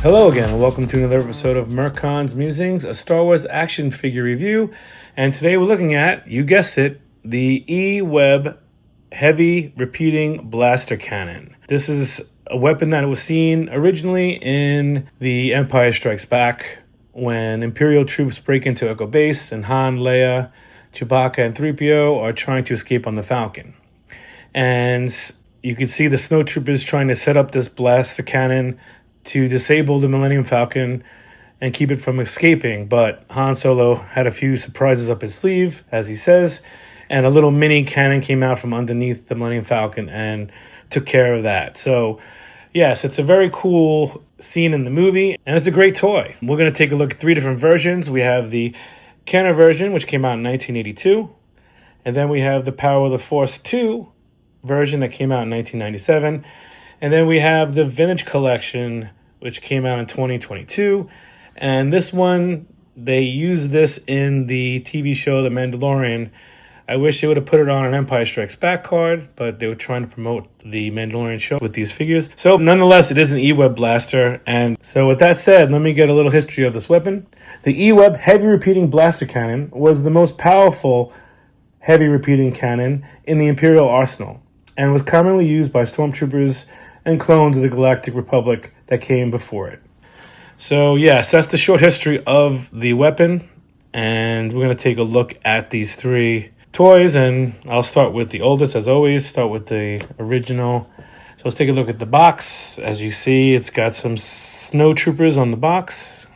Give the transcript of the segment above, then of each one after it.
Hello again, and welcome to another episode of Merkon's Musings, a Star Wars action figure review. And today we're looking at, you guessed it, the E-Web Heavy Repeating Blaster Cannon. This is a weapon that was seen originally in The Empire Strikes Back when Imperial troops break into Echo Base and Han, Leia, Chewbacca, and 3PO are trying to escape on the Falcon. And you can see the snowtroopers trying to set up this blaster cannon to disable the Millennium Falcon and keep it from escaping. But Han Solo had a few surprises up his sleeve, as he says, and a little mini cannon came out from underneath the Millennium Falcon and took care of that. So, yes, it's a very cool scene in the movie, and it's a great toy. We're going to take a look at three different versions. We have the Kenner version, which came out in 1982, and then we have the Power of the Force 2 version that came out in 1997, and then we have the Vintage Collection, which came out in 2022. And this one, they used this in the TV show The Mandalorian. I wish they would have put it on an Empire Strikes Back card, but they were trying to promote the Mandalorian show with these figures. So nonetheless, it is an E-Web blaster. And so with that said, let me get a little history of this weapon. The E-Web Heavy Repeating Blaster Cannon was the most powerful heavy repeating cannon in the Imperial arsenal and was commonly used by stormtroopers and clones of the Galactic Republic that came before it. So yes, that's the short history of the weapon, and we're going to take a look at these three toys, and I'll start with the oldest, as always, start with the original. So let's take a look at the box. As you see, it's got some snowtroopers on the box,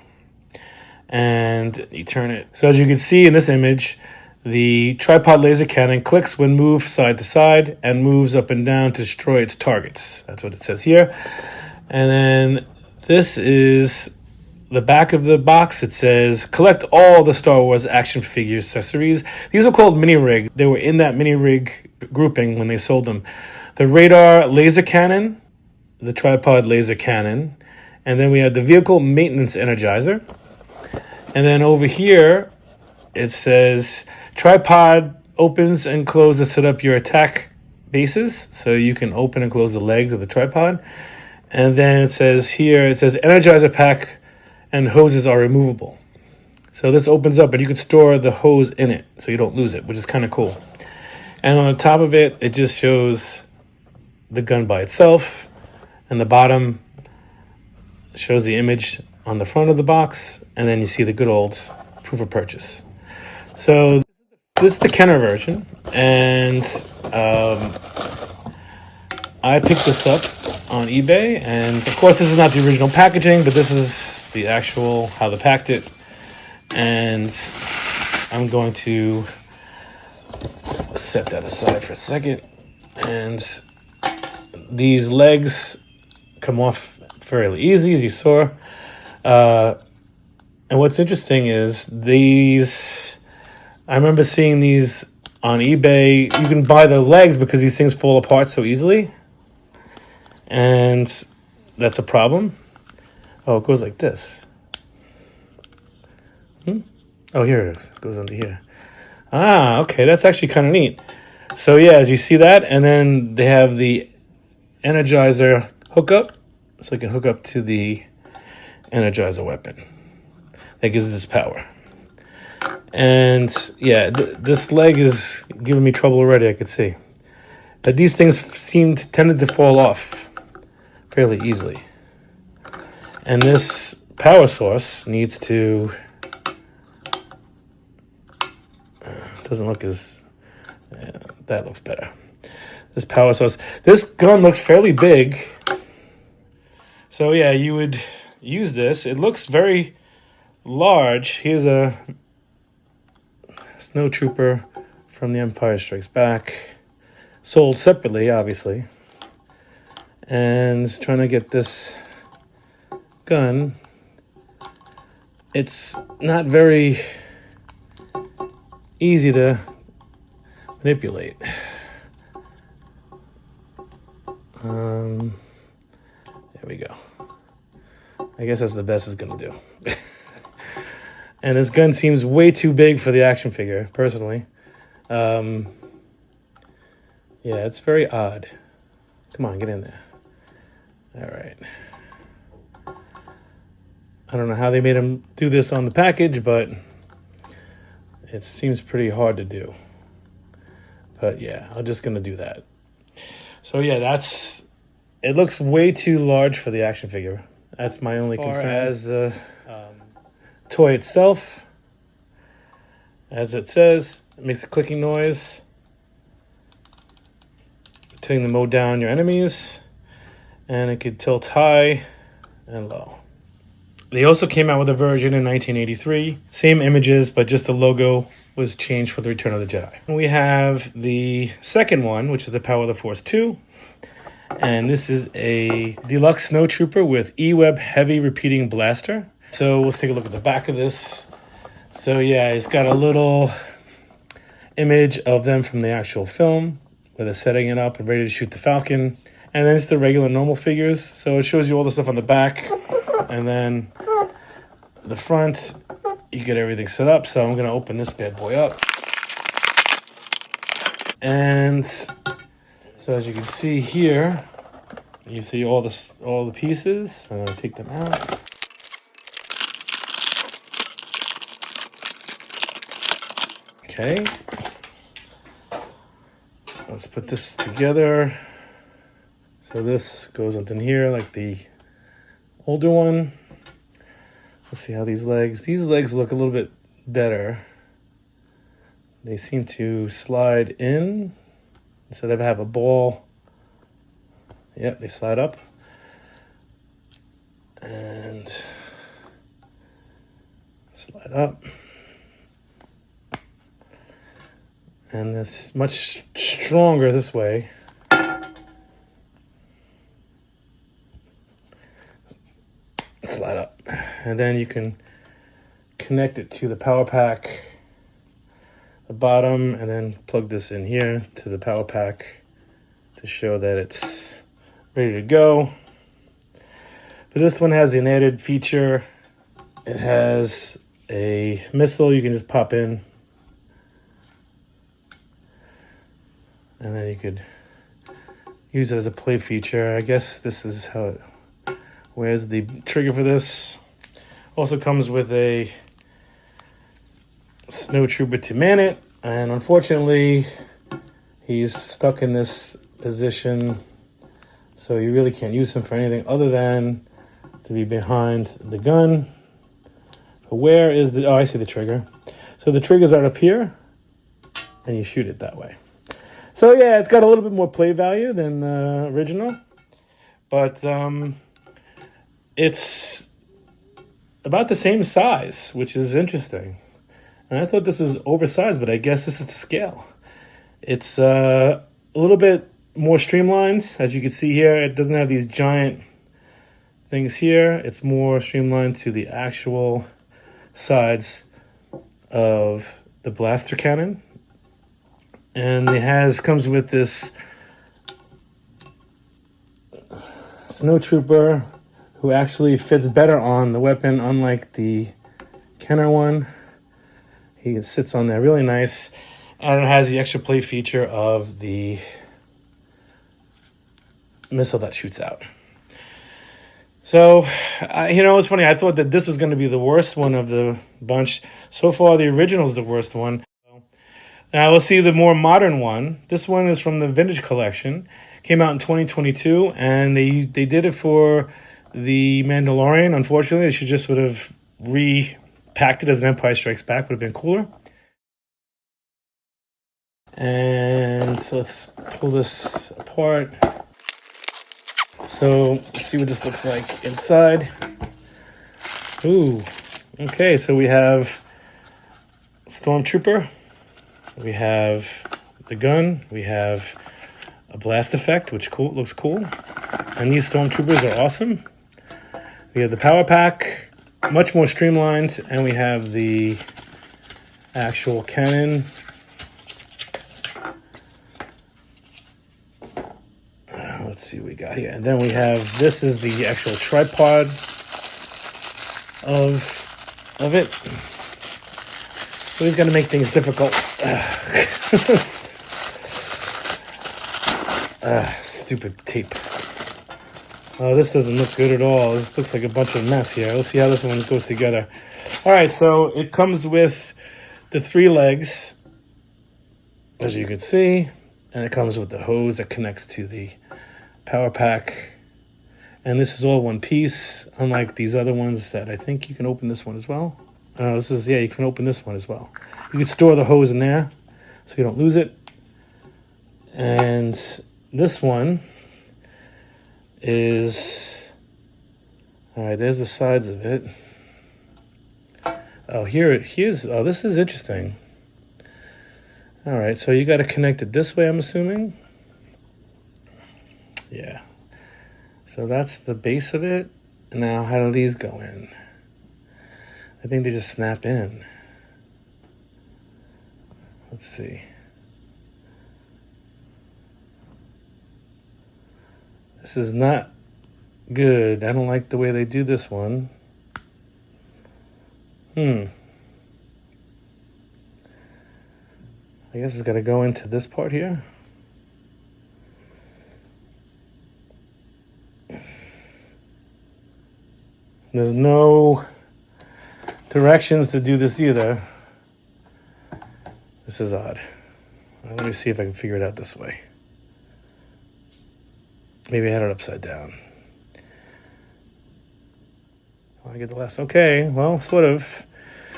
and you turn it. So as you can see in this image, the tripod laser cannon clicks when moved side to side and moves up and down to destroy its targets. That's what it says here. And then this is the back of the box. It says, collect all the Star Wars action figure accessories. These are called mini rig. They were in that mini rig grouping when they sold them. The radar laser cannon, the tripod laser cannon, and then we have the vehicle maintenance energizer. And then over here, it says tripod opens and closes to set up your attack bases. So you can open and close the legs of the tripod. And then it says here, it says energizer pack and hoses are removable. So this opens up and you can store the hose in it so you don't lose it, which is kind of cool. And on the top of it, it just shows the gun by itself. And the bottom shows the image on the front of the box. And then you see the good old proof of purchase. So this is the Kenner version, and I picked this up on eBay, and of course this is not the original packaging, but this is the actual, how they packed it, and I'm going to set that aside for a second, and these legs come off fairly easy, as you saw, and what's interesting is these, I remember seeing these on eBay. You can buy the legs because these things fall apart so easily. And that's a problem. Oh, it goes like this. Oh, here it is. It goes under here. Ah, okay. That's actually kind of neat. So yeah, as you see that, and then they have the Energizer hookup. So you can hook up to the Energizer weapon. That gives it this power. And yeah, this leg is giving me trouble already, I could see. But these things tended to fall off fairly easily. And this power source needs to, doesn't look as, that looks better. This power source, this gun looks fairly big. So yeah, you would use this. It looks very large. Here's a snowtrooper from The Empire Strikes Back, sold separately, obviously, and trying to get this gun. It's not very easy to manipulate. There we go. I guess that's the best it's gonna do. And this gun seems way too big for the action figure, personally. Yeah, it's very odd. Come on, get in there. All right. I don't know how they made them do this on the package, but it seems pretty hard to do. But yeah, I'm just gonna do that. So yeah, it looks way too large for the action figure. That's my only concern. As the toy itself, as it says, it makes a clicking noise, telling to mow down your enemies, and it could tilt high and low. They also came out with a version in 1983. Same images, but just the logo was changed for the Return of the Jedi. And we have the second one, which is the Power of the Force 2. And this is a deluxe snowtrooper with E-Web heavy repeating blaster. So let's take a look at the back of this. So yeah, it's got a little image of them from the actual film, where they're setting it up and ready to shoot the Falcon. And then it's the regular normal figures. So it shows you all the stuff on the back. And then the front, you get everything set up. So I'm gonna open this bad boy up. And so as you can see here, you see all the pieces. I'm gonna take them out. Okay. Let's put this together. So this goes up in here like the older one. Let's see how these legs look a little bit better. They seem to slide in instead of have a ball. Yep, they slide up. And slide up. And it's much stronger this way. Slide up. And then you can connect it to the power pack, the bottom, and then plug this in here to the power pack to show that it's ready to go. But this one has an added feature. It has a missile you can just pop in, and then you could use it as a play feature. I guess this is how it. Where's the trigger for this? Also comes with a snowtrooper to man it, and unfortunately, he's stuck in this position, so you really can't use him for anything other than to be behind the gun. But where is the? Oh, I see the trigger. So the triggers are up here, and you shoot it that way. So yeah, it's got a little bit more play value than the original, but it's about the same size, which is interesting. And I thought this was oversized, but I guess this is the scale. It's a little bit more streamlined. As you can see here, it doesn't have these giant things here. It's more streamlined to the actual sides of the blaster cannon. And it comes with this snowtrooper who actually fits better on the weapon, unlike the Kenner one. He sits on there really nice, and it has the extra play feature of the missile that shoots out. So, it's funny. I thought that this was going to be the worst one of the bunch. So far, the original is the worst one. Now, let's see the more modern one. This one is from the Vintage Collection. Came out in 2022, and they did it for the Mandalorian. Unfortunately, they should just would have repacked it as an Empire Strikes Back. Would have been cooler. And so let's pull this apart. So let's see what this looks like inside. Ooh, okay. So we have Stormtrooper. We have the gun. We have a blast effect, which looks cool. And these Stormtroopers are awesome. We have the power pack, much more streamlined, and we have the actual cannon. Let's see what we got here. And then we have, this is the actual tripod of it. So he's going to make things difficult. Stupid tape. Oh, this doesn't look good at all. This looks like a bunch of mess here. Let's see how this one goes together. All right, so it comes with the 3 legs, as you can see, and it comes with the hose that connects to the power pack. And this is all one piece, unlike these other ones that I think you can open this one as well. You can open this one as well. You can store the hose in there so you don't lose it. And this one is, all right, there's the sides of it. Oh, this is interesting. All right, so you got to connect it this way, I'm assuming. Yeah. So that's the base of it. Now, how do these go in? I think they just snap in. Let's see. This is not good. I don't like the way they do this one. I guess it's got to go into this part here. There's no directions to do this either. This is odd. Let me see if I can figure it out this way. Maybe I had it upside down. I get the last. Okay, well, sort of.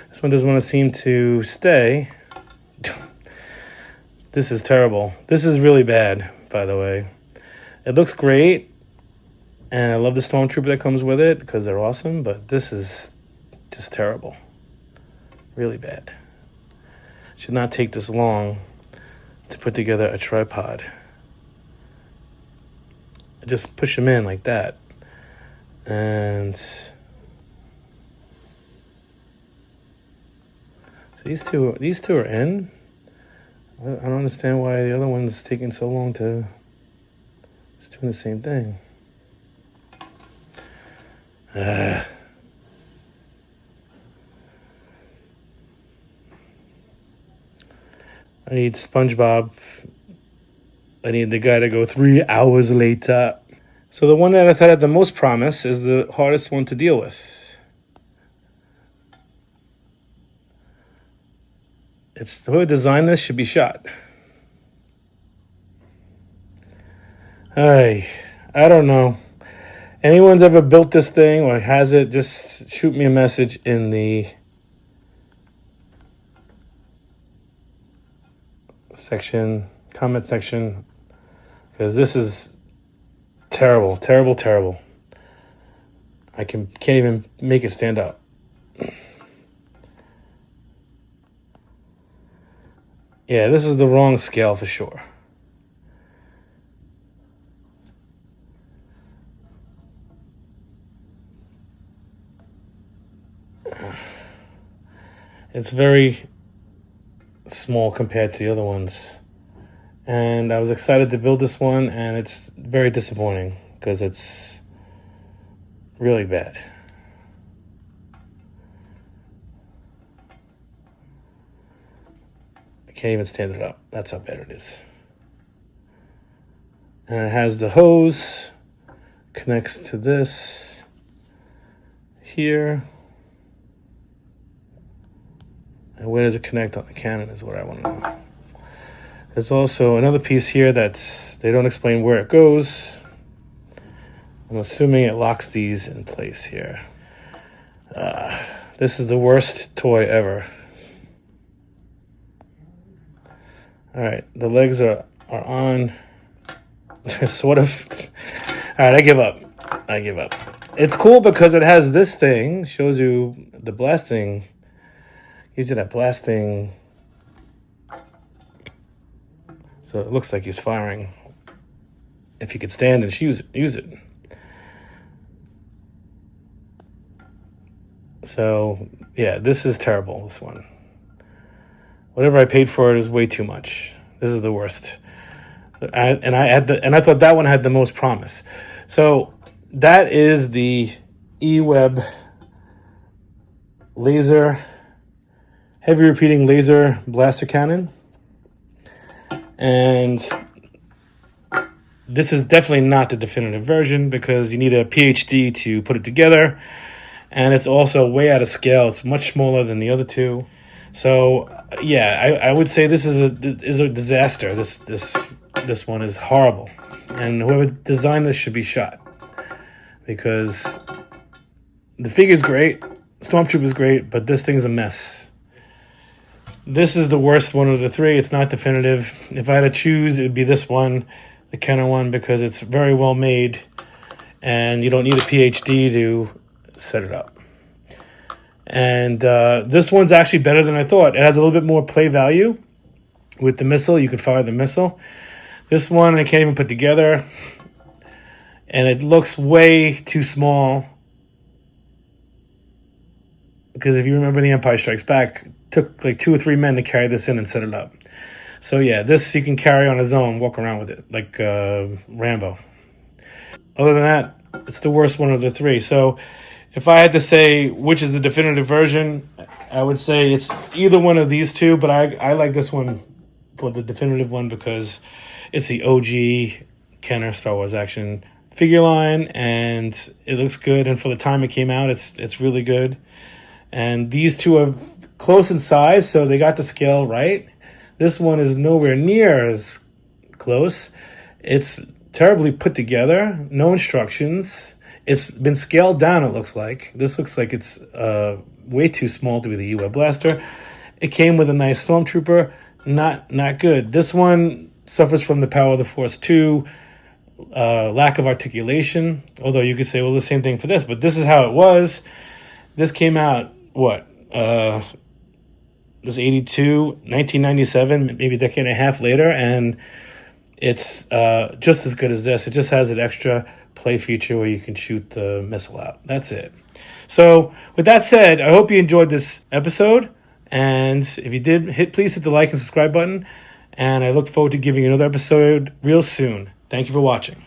This one doesn't want to seem to stay. This is terrible. This is really bad, by the way. It looks great. And I love the Stormtrooper that comes with it because they're awesome, but this is just terrible. Really bad. Should not take this long to put together a tripod. Just push them in like that. And so these two are in. I don't understand why the other one's taking so long to just doing the same thing. I need SpongeBob. I need the guy to go 3 hours later. So the one that I thought had the most promise is the hardest one to deal with. It's the way we designed this should be shot. I don't know. Anyone's ever built this thing or has it, just shoot me a message in the comment section, because this is terrible, terrible, terrible. I can't even make it stand up. Yeah, this is the wrong scale for sure. It's very small compared to the other ones. And I was excited to build this one, and it's very disappointing because it's really bad. I can't even stand it up. That's how bad it is. And it has the hose, connects to this here. And where does it connect on the cannon is what I want to know. There's also another piece here that they don't explain where it goes. I'm assuming it locks these in place here. This is the worst toy ever. All right, the legs are on. Sort of. All right, I give up. It's cool because it has this thing, shows you the blasting. Gives you that blasting. So it looks like he's firing. If you could stand and use it. So yeah, this is terrible, this one. Whatever I paid for it is way too much. This is the worst. I thought that one had the most promise. So that is the E-Web laser, heavy repeating laser blaster cannon. And This is definitely not the definitive version because you need a PhD to put it together, and it's also way out of scale. It's much smaller than the other two. So yeah, I would say this is a disaster. This one is horrible, and whoever designed this should be shot because the figure's great, Stormtrooper's great, but this thing's a mess. This is the worst one of the three. It's not definitive. If I had to choose, it would be this one, the Kenner one, because it's very well made, and you don't need a PhD to set it up. And this one's actually better than I thought. It has a little bit more play value with the missile. You could fire the missile. This one I can't even put together, and it looks way too small. Because if you remember The Empire Strikes Back, it took like 2 or 3 men to carry this in and set it up. So yeah, this you can carry on his own, walk around with it, like Rambo. Other than that, it's the worst one of the three. So if I had to say which is the definitive version, I would say it's either one of these two, but I like this one for the definitive one because it's the OG Kenner Star Wars action figure line, and it looks good. And for the time it came out, it's really good. And these two are close in size, so they got the scale right. This one is nowhere near as close. It's terribly put together, no instructions. It's been scaled down, it looks like. This looks like it's way too small to be the E-Web Blaster. It came with a nice Stormtrooper, not good. This one suffers from the Power of the Force 2, lack of articulation, although you could say, well, the same thing for this, but this is how it was. This came out, this 82, 1997, maybe a decade and a half later, and it's just as good as this. It just has an extra play feature where you can shoot the missile out. That's it. So with that said, I hope you enjoyed this episode, and if you did, please hit the like and subscribe button, and I look forward to giving you another episode real soon. Thank you for watching.